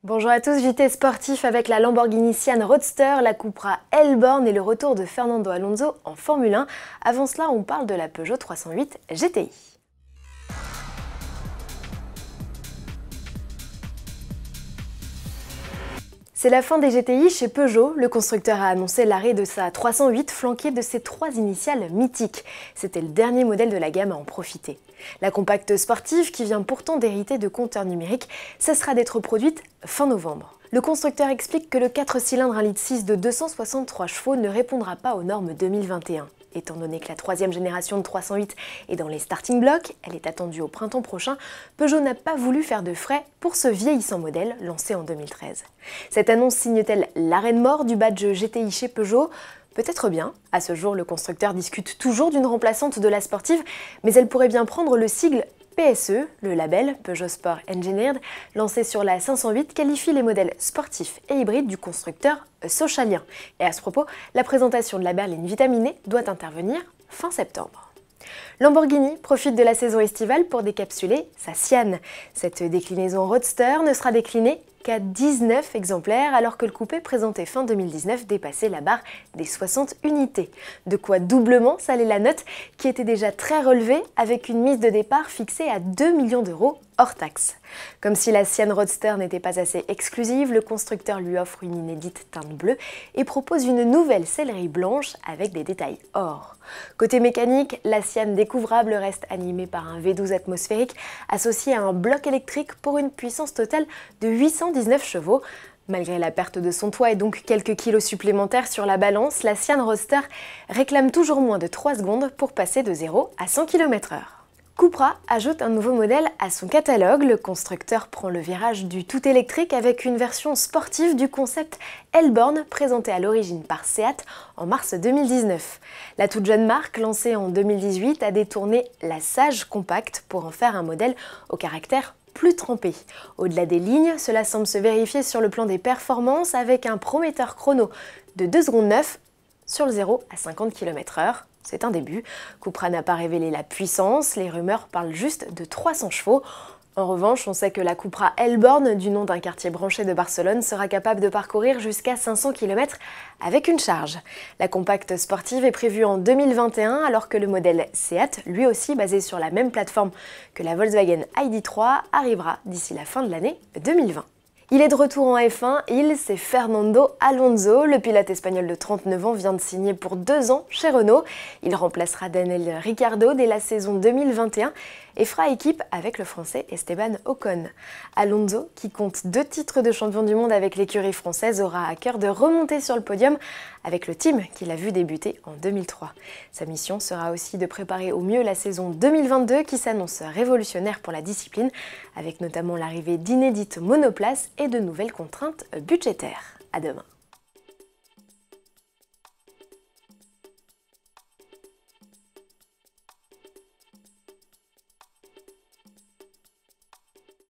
Bonjour à tous, JT Sportif avec la Lamborghini Sian Roadster, la Cupra Elborn et le retour de Fernando Alonso en Formule 1. Avant cela, on parle de la Peugeot 308 GTI. C'est la fin des GTI chez Peugeot. Le constructeur a annoncé l'arrêt de sa 308 flanquée de ses 3 initiales mythiques. C'était le dernier modèle de la gamme à en profiter. La compacte sportive, qui vient pourtant d'hériter de compteurs numériques, cessera d'être produite fin novembre. Le constructeur explique que le 4 cylindres 1,6 litre de 263 chevaux ne répondra pas aux normes 2021. Étant donné que la troisième génération de 308 est dans les starting blocks, elle est attendue au printemps prochain, Peugeot n'a pas voulu faire de frais pour ce vieillissant modèle lancé en 2013. Cette annonce signe-t-elle l'arrêt de mort du badge GTI chez Peugeot ? Peut-être bien. À ce jour, le constructeur discute toujours d'une remplaçante de la sportive, mais elle pourrait bien prendre le sigle PSE, le label Peugeot Sport Engineered, lancé sur la 508, qualifie les modèles sportifs et hybrides du constructeur Socialien. Et à ce propos, la présentation de la berline vitaminée doit intervenir fin septembre. Lamborghini profite de la saison estivale pour décapsuler sa Sian. Cette déclinaison Roadster ne sera déclinée qu'à 19 exemplaires, alors que le coupé présenté fin 2019 dépassait la barre des 60 unités. De quoi doublement saler la note, qui était déjà très relevée, avec une mise de départ fixée à 2 millions d'euros hors taxe. Comme si la Sian Roadster n'était pas assez exclusive, le constructeur lui offre une inédite teinte bleue et propose une nouvelle sellerie blanche avec des détails or. Côté mécanique, la Sian découvrable reste animée par un V12 atmosphérique associé à un bloc électrique pour une puissance totale de 819 chevaux. Malgré la perte de son toit et donc quelques kilos supplémentaires sur la balance, la Sian Roadster réclame toujours moins de 3 secondes pour passer de 0 à 100 km/h. Cupra ajoute un nouveau modèle à son catalogue. Le constructeur prend le virage du tout électrique avec une version sportive du concept Elborn présenté à l'origine par Seat en mars 2019. La toute jeune marque, lancée en 2018, a détourné la Sage compacte pour en faire un modèle au caractère plus trempé. Au-delà des lignes, cela semble se vérifier sur le plan des performances avec un prometteur chrono de 2 secondes 9 sur le 0 à 50 km/h. C'est un début. Cupra n'a pas révélé la puissance, les rumeurs parlent juste de 300 chevaux. En revanche, on sait que la Cupra Elborn, du nom d'un quartier branché de Barcelone, sera capable de parcourir jusqu'à 500 km avec une charge. La compacte sportive est prévue en 2021, alors que le modèle Seat, lui aussi basé sur la même plateforme que la Volkswagen ID.3, arrivera d'ici la fin de l'année 2020. Il est de retour en F1, c'est Fernando Alonso. Le pilote espagnol de 39 ans vient de signer pour 2 ans chez Renault. Il remplacera Daniel Ricciardo dès la saison 2021 et fera équipe avec le français Esteban Ocon. Alonso, qui compte 2 titres de champion du monde avec l'écurie française, aura à cœur de remonter sur le podium avec le team qu'il a vu débuter en 2003. Sa mission sera aussi de préparer au mieux la saison 2022 qui s'annonce révolutionnaire pour la discipline, avec notamment l'arrivée d'inédites monoplaces et de nouvelles contraintes budgétaires. À demain.